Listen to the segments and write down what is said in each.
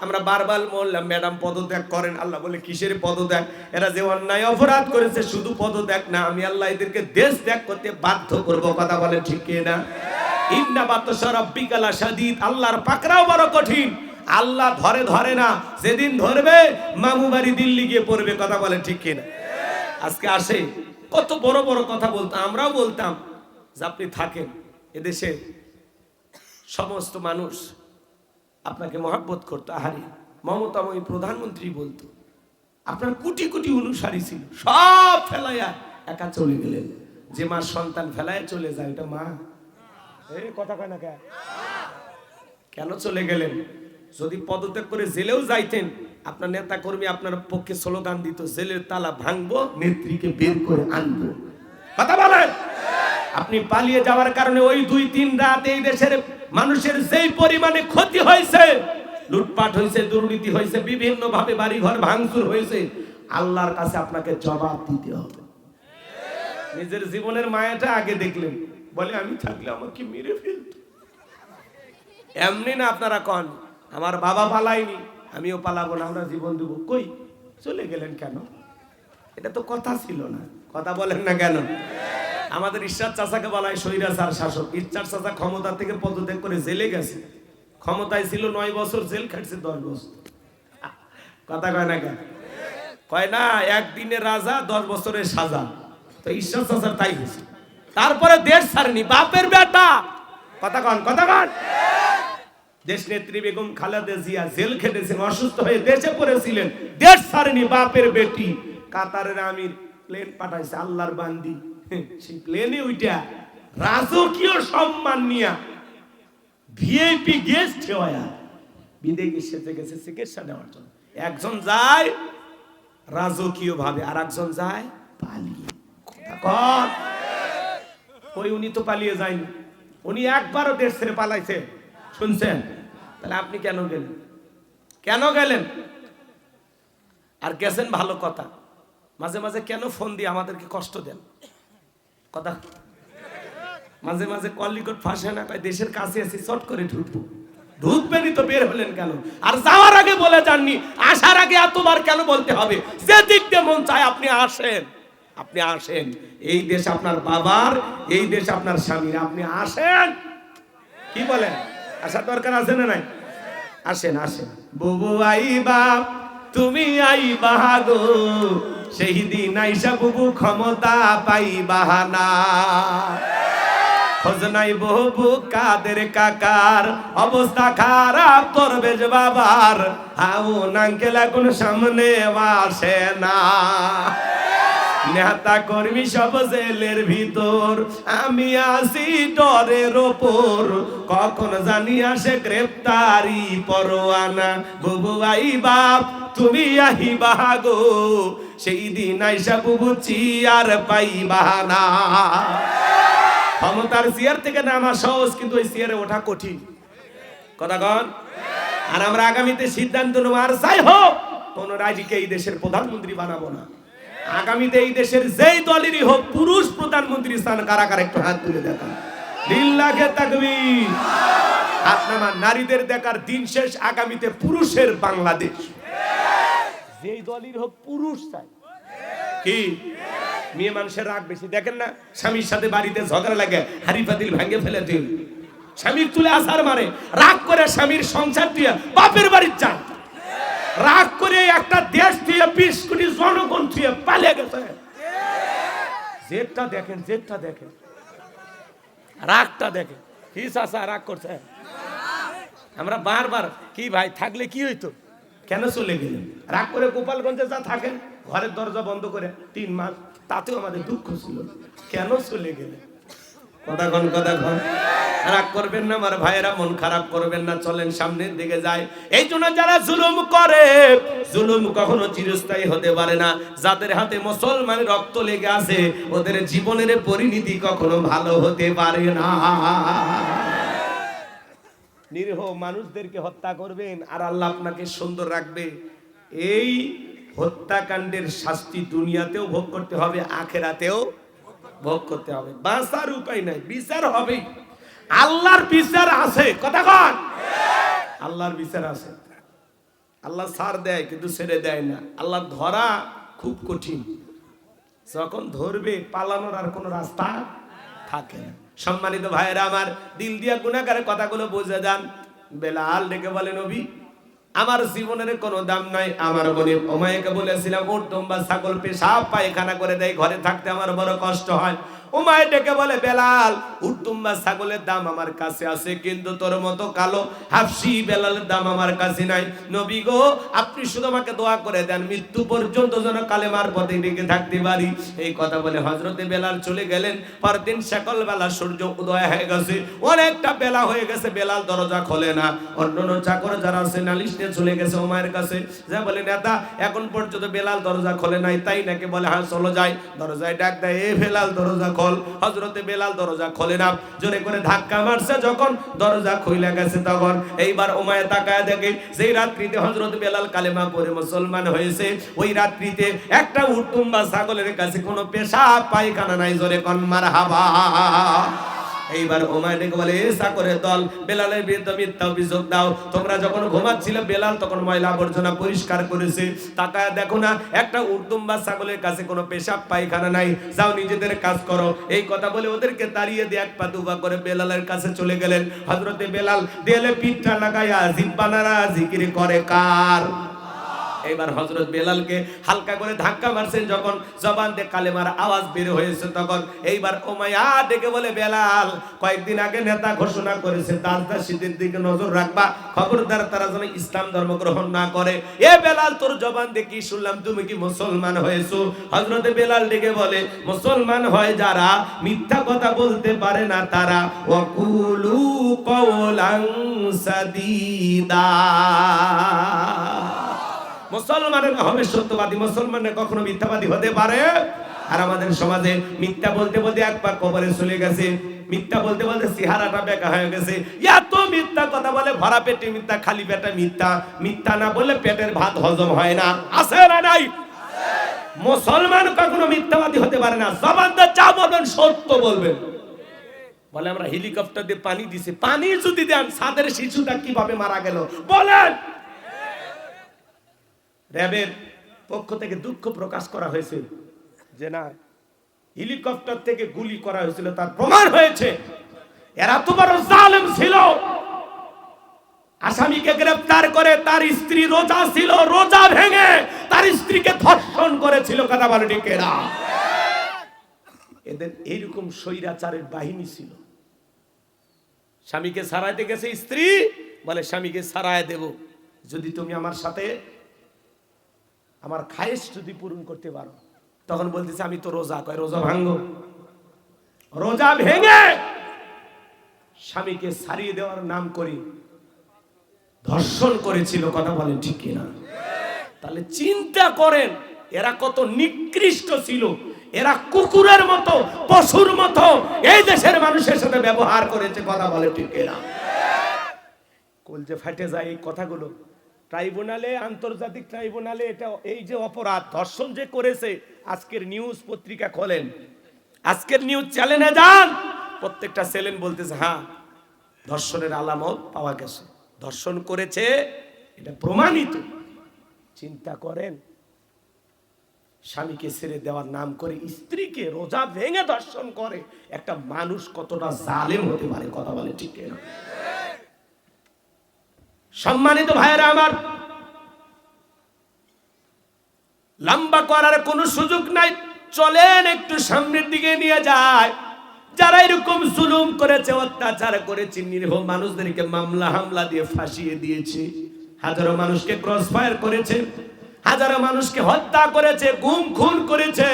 আমরা বারবার বললাম ম্যাডাম পদত্যাগ করেন, আল্লাহ বলে কিসের পদত্যাগ? এরা যে অন্যায় অপরাধ করেছে শুধু পদত্যাগ না, আমি আল্লাহ এদেরকে দেশ ত্যাগ করতে বাধ্য করব। কথা বলে ঠিক কিনা? ইন্না বাতশা রাব্বিকা লাশাদীদ, আল্লাহর পাকড়াও বড় কঠিন। আল্লাহ ধরে না, যেদিন ধরবে মামু বাড়ি দিল্লি গিয়ে পড়বে। কথা বলে ঠিক কিনা? আজকে আসে কত বড় বড় কথা বলতাম, আমরাও বলতাম যে আপনি থাকেন এদেশে, সমস্ত মানুষ আপনাকে মহব্বত করতো। আহারি মমতাময়ী প্রধানমন্ত্রী বলতো, আপনার কোটি কোটি অনুসারী ছিল, সব ফেলাইয়া একা চলে গেলেন। যে মা সন্তান ফেলায় চলে যায় ওটা মা? এই কথা কয় না কেন চলে গেলেন? যদি পদত্যাগ করে জেলেও যাইতেন, আপনার নেতা কর্মী আপনার পক্ষে স্লোগান দিত, জেলের তালা ভাঙবো, নেত্রীকে বের করে আনবো। কথা বলেন। আপনি পালিয়ে যাওয়ার কারণে ওই 2-3 রাত এই দেশের মানুষের যেই পরিমাণে ক্ষতি হয়েছে, লুটপাট হয়েছে, দুর্নীতি হয়েছে, বিভিন্ন ভাবে বাড়িঘর ভাঙচুর হয়েছে, আল্লাহর কাছে আপনাকে জবাব দিতে হবে। নিজের জীবনের মায়াটা আগে দেখলেন, বলে আমি থাকলে আমাকে মেরে ফেলত। এমনি না আপনারা কন আমার বাবা পালায়নি, আমিও পালাবো না, আমরা জীবন দেবো। কই চলে গেলেন কেন? এটা তো কথা ছিল না। কথা বলেন না কেন? আমাদের ঈশ্বর চাচাকে বলা হয় স্বৈরাচার শাসক। ঈশ্বর চাচা ক্ষমতা থেকে পদত্যাগ করে জেলে গেছে, ক্ষমতায় ছিল 9 বছর, জেল খাটছে 10 বছর। কথা কয় না কেন? কয় না একদিনের রাজা 10 বছরের সাজা। তো ঈশ্বর চাচার তাই হয়েছে। তারপরে দেশ ছাড়েনি, বাপের বেটা। কথা কন, কথা কন। দেশ নেত্রী বেগম খালেদা জিয়া জেল খেটেছেন, অসুস্থ হয়ে দেশে পড়েছিলেন, দেশ ছাড়েনি বাপের বেটি। কাতারের আমির প্লেন পাঠাইছে, আল্লাহর বান্দি সেই প্লেনে উইটা রাজকীয় সম্মান নিয়া ভিআইপি গেস্ট হওয়া বিদেশে সেজে গেছে চিকিৎসা নেওয়ার জন্য। একজন যায় রাজকীয় ভাবে, আর একজন যায় পালিয়ে। ওই উনি তো পালিয়ে যায়নি, উনি একবারও দেশ ছেড়ে পালাইছে। শুনছেন? তাহলে আপনি কেন গেলেন? কেন গেলেন? আর গেছেন ভালো কথা, মাঝে মাঝে কেন ফোন দিয়ে আমাদেরকে কষ্ট দেন? কথা মাঝে মাঝে কলিকট ফাঁসে না, দেশের কাছে আছি, চট করে ঢুকবো। ঢুকবেনই তো, বের হলেন কেন? আর যাওয়ার আগে বলে যাননি, আসার আগে এতবার কেন বলতে হবে? যে দিক দিয়ে মন চায় আপনি আসেন, আপনি আসেন। এই দেশ আপনার বাবার, এই দেশ আপনার স্বামীর, আপনি আসেন। কি বলেন? আসার দরকার আছে না নাই? আসেন আসেন। বুবু আইবা, তুমি আইবা গো, সেই দিন আইসা বুবু ক্ষমতা পাইবা না। খোঁজ নাই বহু কাদের কাকার, অবস্থা খারাপ তোর বেজ বাবার, হাউ নাঙ্কেল এখন সামনে আসে না। নেতা কর্মী সব জেলের ভিতর, আমি আসি ডরের ওপর, কখন জানি আসে গ্রেফতারি পরোয়ানা। বুবু আইবা, তুমি আহিবা গো, সেই দিন আইসা বুবু চিয়ার পাইবা না। ক্ষমতার চেয়ার থেকে নামা সহজ, কিন্তু ওই চেয়ারে ওঠা কঠিন। কথা কন। আর আমরা আগামীতে সিদ্ধান্ত নেব, আর যাই হোক কোন রাজিকে এই দেশের প্রধানমন্ত্রী বানাবো না। আগামীতে এই দেশের যেই দলেরই হোক পুরুষ প্রধানমন্ত্রী স্থান কারা কারা একটু হাত তুলে দেখান। লিল্লাহে তাকবীর। আপনার নারীদের দেখার দিন শেষ, আগামীতে পুরুষের বাংলাদেশ। যেই দলেরই হোক পুরুষ চাই। কি মেয়ে মানুষের রাগ বেশি, দেখেন না স্বামীর সাথে বাড়িতে ঝগড়া লাগে, হাড়ি পাতিল ভেঙে ফেলে দিন, স্বামীর তুলে আসার মারে রাগ করে স্বামীর সংসার দিয়ে বাপের বাড়ির যান, রাগ করে একটা দেশ দিয়ে 20 কোটি জনগণ দিয়ে পালিয়ে গেছে। জেদটা দেখেন, জেদটা দেখেন, রাগটা দেখেন। কি চাচা রাগ করছে? আমরা বারবার কি ভাই থাকলে কি হইতো, কেন চলে গেলেন? রাগ করে গোপালগঞ্জে যা থাকেন, ঘরের দরজা বন্ধ করে 3 মাস, তাতেও আমাদের দুঃখ ছিল, কেন চলে গেলেন? কথা কন, কথা কন। রাগ করবেন না আমার ভাইয়েরা, মন খারাপ করবেন না, চলেন সামনের দিকে যাই। এই জন্য যারা জুলুম করে, জুলুম কখনো চিরস্থায়ী হতে পারে না। যাদের হাতে মুসলমানের রক্ত লেগে আছে, ওদের জীবনের পরিণতি কখনো ভালো হতে পারে না। নিরীহ মানুষদেরকে হত্যা করবেন আর আল্লাহ আপনাকে সুন্দর রাখবে। এই হত্যাকাণ্ডের শাস্তি দুনিয়াতেও ভোগ করতে হবে, আখেরাতেও ভোগ করতে হবে। বাঁচার উপায় নাই, বিচার হবে। আল্লাহর বিচার আছে। কথা কন, আল্লাহর বিচার আছে। আল্লাহ ছাড় দেয় কিন্তু ছেড়ে দেয় না। আল্লাহ ধরা খুব কঠিন, যখন ধরবে পালানোর আর কোনো রাস্তা থাকে না। সম্মানিত ভাইয়েরা আমার, দিল দিয়া গুনাহগারের কথাগুলো বুঝে যান। বেলাল ডেকে বলে, নবী আমার জীবনের কোনো দাম নাই। আমার বোনে উমাইয়াকে বলেছিলাম উট দুম্বা ছাগল পেশাব পায়খানা করে দেয়, ঘরে থাকতে আমার বড় কষ্ট হয়। উমাইয়া ডেকে বলে, বেলাল উট দুম্বা ছাগলের দাম আমার কাছে আছে, কিন্তু তোর মতো কালো হাফসি বেলালের দাম আমার কাছে নাই। নবী গো, আপনি শুধু আমাকে দোয়া করে দেন, মৃত্যু পর্যন্ত যেন কালেমার পথে টিকে থাকতে পারি। এই কথা বলে হযরতে বেলাল চলে গেলেন। পরদিন সকালবেলা সূর্য উদয় হয়ে গেছে, অনেকটা বেলা হয়ে গেছে, বেলাল দরজা খোলে না। অন্যান্য চাকর যারা আছে নালিশ নিয়ে চলে গেছে উমাইয়ের কাছে, যা বলে, নেতা এখন পর্যন্ত বেলাল দরজা খোলে নাই। তাই নাকি? বলে, হ্যাঁ চলো যাই। দরজায় ডাক দেয়, এ বেলাল দরজা খোল। হযরতে বেলাল দরজা খোলে না, জোরে করে ধাক্কা মারছে। যখন দরজা খুলে গেছে তখন এইবার উমাইয়া তাকায় দেখে যেই রাত্রিতে হযরত বেলাল কালেমা পড়ে মুসলমান হয়েছে, ওই রাত্রিতে একটা উট দুম্বা ছাগলের কাছে কোনো পেশাব পায়খানা নাই। জোরে কোন মারহাবা। এইবার উমাইয়া ডেকে বলে, চাকরের দল, বেলালের বিরুদ্ধে মিথ্যা অভিযোগ দাও। তোমরা যখন ঘুমাচ্ছিল বেলাল তখন ময়লা আবর্জনা পরিষ্কার করেছে, তাকায় দেখো না একটা উট দুম্বা ছাগলের কাছে কোনো পেশাব পায়খানা নাই, যাও নিজেদের কাজ করো। এই কথা বলে ওদেরকে তাড়িয়ে দিয়ে এক পা দুপা করে বেলালের কাছে চলে গেলেন। হযরতে বেলাল দেয়ালে পিঠটা লাগাইয়া জিহ্বা নাড়া জিকির করে কার? এবার হযরত বেলালকে হালকা করে ধাক্কা মারছেন, যখন জবান দিয়ে কালেমার আওয়াজ বের হয়েছে তখন এইবার উমাইয়া ডেকে বলে, বেলাল কয়েকদিন আগে নেতা ঘোষণা করেছে দাসদাসীদের দিকে নজর রাখবা, খবরদার তারা যেন ইসলাম ধর্ম গ্রহণ না করে। এ বেলাল, তোর জবান দিয়ে কি শুনলাম, তুমি কি মুসলমান হয়েছো? হযরতে বেলাল ডেকে বলে, মুসলমান হয় যারা মিথ্যা কথা বলতে পারে না তারা। ওয়াকুলু কওলান সাদীদা। মুসলমানেরা হবে সত্যবাদী, মুসলমানরা কখনো মিথ্যাবাদী হতে পারে? আর আমাদের সমাজে মিথ্যা বলতে বলতে এক পা কবরে চলে গেছে, মিথ্যা বলতে বলতে চেহারাটা বেঁকা হয়ে গেছে। এত মিথ্যা কথা বলে, ভরা পেটে মিথ্যা, খালি পেটে মিথ্যা। মিথ্যা না বললে পেটের ভাত হজম হয় না। আছে না নাই? মুসলমান কখনো মিথ্যাবাদী হতে পারে না। জবান দিয়ে যা বলবেন সত্য বলবেন। বলে, আমরা হেলিকপ্টার দিয়ে পানি দিছি, পানি যদি দেন ছাদের শিশুটা কিভাবে মারা গেল বলেন? র্যাবের পক্ষ থেকে দুঃখ প্রকাশ করা হয়েছে যে না, হেলিকপ্টার থেকে গুলি করা হয়েছিল, তার প্রমাণ হয়েছে। এরা তো বড় জালেম ছিল। আসামিকে গ্রেফতার করে তার স্ত্রী রোজা ছিল, রোজা ভেঙে তার স্ত্রীকে ধর্ষণ করেছিল। কথা বলে ঠিক না? এদের এইরকম স্বৈরাচারের বাহিনী ছিল। স্বামীকে ছাড়াইতে গেছে স্ত্রী, বলে স্বামীকে ছাড়াই দেব যদি তুমি আমার সাথে আমার খায়েশ যদি পূরণ করতে পারো। তখন বলতেছে, আমি তো রোজা। কয়, রোজা ভাঙ্গো। রোজা ভেঙে স্বামীকে ছাড়িয়ে দেওয়ার নাম করে ধর্ষণ করেছিল। কথা বলেন ঠিক কিনা? তাহলে চিন্তা করেন এরা কত নিকৃষ্ট ছিল। এরা কুকুরের মতো, পশুর মতো এই দেশের মানুষের সাথে ব্যবহার করেছে। কথা বলেন ঠিক কিনা? কলজে ফাটে যায় এই কথাগুলো। ট্রাইব্যুনালে, আন্তর্জাতিক ট্রাইব্যুনালে এটা এই যে অপরাধ ধর্ষণ যে করেছে, আজকের নিউজ পত্রিকা খোলেন, আজকের নিউজ চ্যানেলে যান, প্রত্যেকটা চ্যানেল বলতেছে হ্যাঁ ধর্ষণের আলামত পাওয়া গেছে, ধর্ষণ করেছে, এটা প্রমাণিত। চিন্তা করেন, স্বামীকে ছেড়ে দেওয়ার নাম করে স্ত্রীকে রোজা ভেঙে ধর্ষণ করে একটা মানুষ কতটা জালেম হতে পারে। কথা বলে ঠিক না? সম্মানিত ভাইয়েরা আমার, লম্বা করার কোনো সুযোগ নাই, চলেন একটু সামনের দিকে নিয়ে যায়। যারা এরকম জুলুম করেছে, অত্যাচার করেছে, নিরীহ মানুষদেরকে মামলা হামলা দিয়ে ফাঁসিয়ে দিয়েছে, হাজারো মানুষকে ক্রস ফায়ার করেছে, হাজারো মানুষকে হত্যা করেছে, গুম খুন করেছে।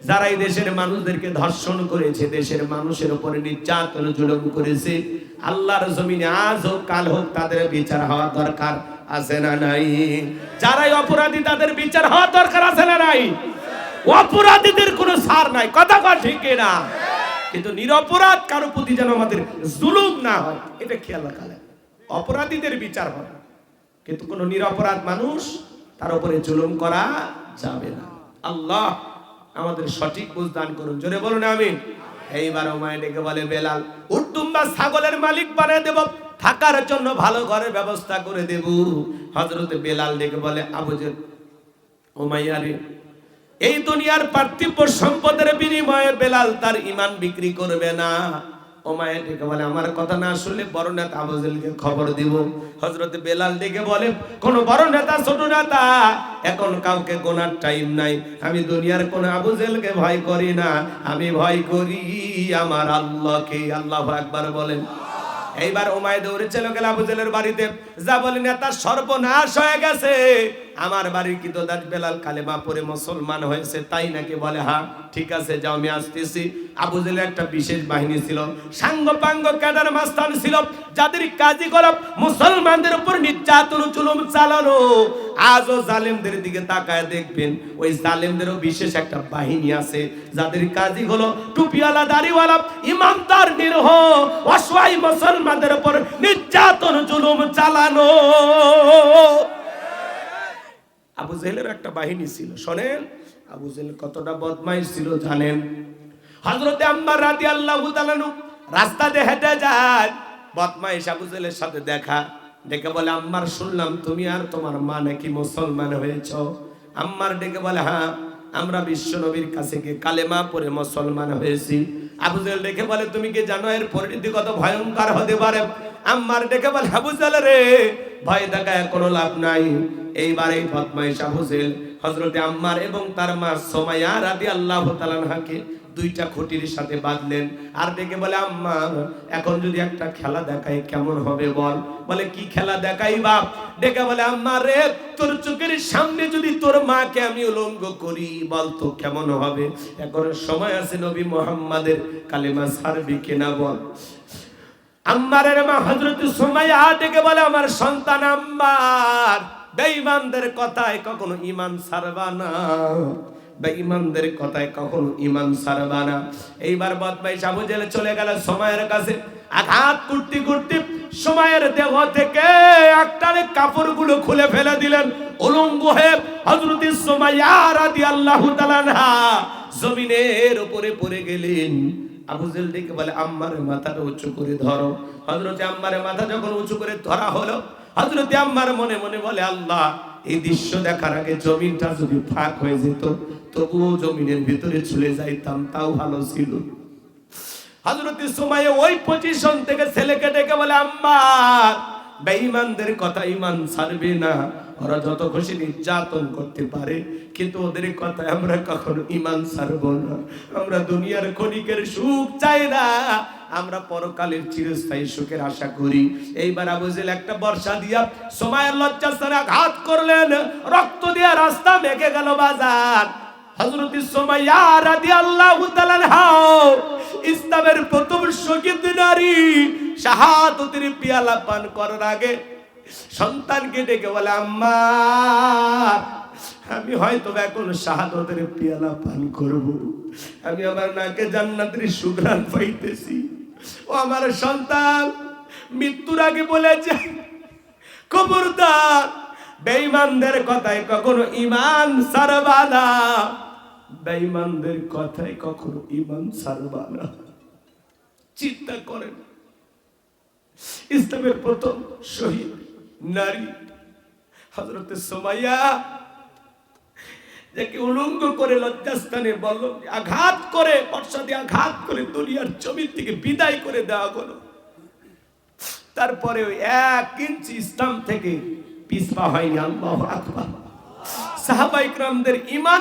যারা এই দেশের মানুষদেরকে ধর্ষণ করেছে, দেশের মানুষের উপরে নির্যাতন জুলুম করেছে, আল্লাহর জমিনে আজ হোক কাল হোক তাদের বিচার হওয়া দরকার। আছে না নাই? যারাই অপরাধী তাদের বিচার হওয়া দরকার। আছে না নাই? অপরাধীদের কোনো ছাড় নাই। কথা কয় ঠিক না? কিন্তু নিরপরাধ কারো প্রতি যেন আমাদের জুলুম না হয়, এটা খেয়াল রাখা লাগে। অপরাধীদের বিচার হয়, কিন্তু কোনো নিরপরাধ মানুষ তার উপরে জুলুম করা যাবে না। আল্লাহ আমাদের সঠিক বুঝ দান করুন। জোরে বলুন আমিন। এইবার উমাইয়া ডেকে বলে, বেলাল উট দুম্বা ছাগলের মালিক বানিয়ে দেব, থাকার জন্য ভালো ঘরের ব্যবস্থা করে দেব, হযরতে বেলাল ডেকে বলে, আবু জেহেল উমাইয়া রে, এই দুনিয়ার পার্থিব সম্পদের বিনিময়ে বেলাল তার ঈমান বিক্রি করবে না। উমাইয়া ডেকে বলে, আমার কথা না শুনলে বড় নেতা আবু জেহেলকে খবর দিব। হযরতে বেলাল ডেকে বলে, কোন বড় নেতা ছোট নেতা এখন কাউকে গোনার টাইম নাই। আমি দুনিয়ার কোন আবু জেহেলকে ভয় করি না, আমি ভয় করি আমার আল্লাহকে। আল্লাহু আকবার বলেন। এইবার উমাইয়া দৌড়ে চলে গেল আবু জেহেলের বাড়িতে, যা বলে, নেতা সর্বনাশ হয়ে গেছে, আমার বাড়ির কি তো দাস বেলাল কালেমা পড়ে মুসলমান হয়েছে তাই নাকি? বলে, হ্যাঁ ঠিক আছে, যাও আমি আসতেছি। আবু জেহেলের একটা বিশেষ বাহিনী ছিল, সাঙ্গপাঙ্গ ক্যাডার মাস্তান ছিল, যাদের কাজই করব মুসলমানদের উপর নির্যাতন জুলুম চালানো। আজও জালেমদের দিকে তাকায় দেখবেন, ওই জালেমদেরও বিশেষ একটা বাহিনী আছে, যাদের কাজই হলো টুপিওয়ালা দাড়িওয়ালা ইমানদার নিরহ অসহায় মুসলমানদের উপর নির্যাতন জুলুম চালানো। আবু জেহেলের একটা বাহিনী ছিল। শোনেন আবু জেহেল কতটা বদমাইশ ছিল জানেন? হযরতে আম্মার রাদিয়াল্লাহু তাআলা রাস্তা দিয়ে হেঁটে যায়, বদমাইশ আবু জেহেলের সাথে দেখা, ডেকে বলে, আম্মার শুনলাম তুমি আর তোমার মা নাকি মুসলমান হয়েছ। আম্মার ডেকে বলে, হ্যাঁ আমরা বিশ্ব নবীর কাছে গিয়ে কালেমা পড়ে মুসলমান হয়েছি। আবু জেহেল ডেকে বলে, তুমি কি জানো এর পরিণতি কত ভয়ঙ্কর হতে পারে? আম্মার ডেকে বলে, আবু জেহেল রে, ভয় দেখায় কোনো লাভ নাই। এইবার এই বদমাইশ আবু জেহেল হযরতে আম্মার এবং তার মা সুমাইয়া রাদিয়াল্লাহু তাআলা আনহাকে দুইটা খুঁটির সাথে বাঁধলেন, আর ডেকে বলে, আম্মা এখন যদি একটা খেলা দেখাই কেমন হবে বল? বলে, কি খেলা দেখাই বাপ? ডেকে বলে, আম্মা রে, তোর চোখের সামনে যদি তোর মাকে আমি উলঙ্গ করি বল তো কেমন হবে? এখন সময় আছে, নবী মুহাম্মাদের কালেমা ছাড়বি কিনা বল? আম্মারের মা হযরত সুমাইয়া ডেকে বলে, আমার সন্তান আম্মার, বেঈমানদের কথায় কখনো ঈমান ছাড়বা না, বেঈমানদের কথায় কখনো ঈমান ছাড়বা না। এইবার বদমাইশ আবু জেহেল চলে গেল সুমাইয়ার কাছে, আঘাত করতে করতে সুমাইয়ার দেহ থেকে একটানে কাপড়গুলো খুলে ফেলে দিলেন। উলঙ্গ হয়ে হযরত সুমাইয়া রাদিয়াল্লাহু তাআলা আনহা জমিনের উপরে পড়ে গেলেন। আবু জেহেল ডেকে বলে, আম্মার মাথাটা উঁচু করে ধরো। হযরতে আম্মারের মাথা যখন উঁচু করে ধরা হলো, হযরতে আম্মার মনে মনে বলে, আল্লাহ এই দৃশ্য দেখার আগে জমিনটা যদি ফাঁক হয়ে যেত, তবুও জমিনের ভিতরে চলে যাইতাম, তাও ভালো ছিল। হযরতে সুমাইয়া ওই পজিশন থেকে ছেলেকে ডেকে বলে, আম্মা বেঈমানদের কথা ঈমান ছাড়বে না, ওরা যত খুশি নির্যাতন করতে পারে, কিন্তু ওদের কথা আমরা কখনো ঈমান ছাড়বো না। আমরা দুনিয়ার ক্ষণিকের সুখ চাই না, আমরা পরকালের চিরস্থায়ী সুখের আশা করি। এইবার আবু জেহেল একটা বর্ষা দিয়া সুমাইয়ার লজ্জাস্থানে আঘাত করলেন, রক্ত দিয়া রাস্তা মেঘে গেল বাজার। হযরত সুমাইয়া রাদিয়াল্লাহু তাআলা আনহা ইসলামের প্রথম শহীদ নারী, শাহাদাতের পিয়ালা পান করার আগে সন্তানকে ডেকে বলে, আম্মা আমি হয়তো এখন শাহাদাতের পিয়ালা পান করব, আমি আমার নাকে জান্নাতের সুঘ্রাণ পাইতেছি। ও আমার সন্তান, মৃত্যুর আগে বলেছে, খবরদার বেঈমানদের কথায় কখনো ঈমান ছাড়বা না, বেঈমানদের কথায় কখনো ঈমান ছাড়বা না। চিন্তা করেন, ইসলামের প্রথম শহীদ নারী হযরত সুমাইয়া, যাকে উলঙ্গ করে লজ্জাস্থানে বলল আঘাত করে, বর্ষা দিয়ে আঘাত করে দুনিয়ার জমি থেকে বিদায় করে দেওয়া হলো। তারপরে 1 ইঞ্চি ইসলাম থেকে পিছপা হয়নি। আল্লাহু আকবার। সাহাবায়ে কেরামদের ঈমান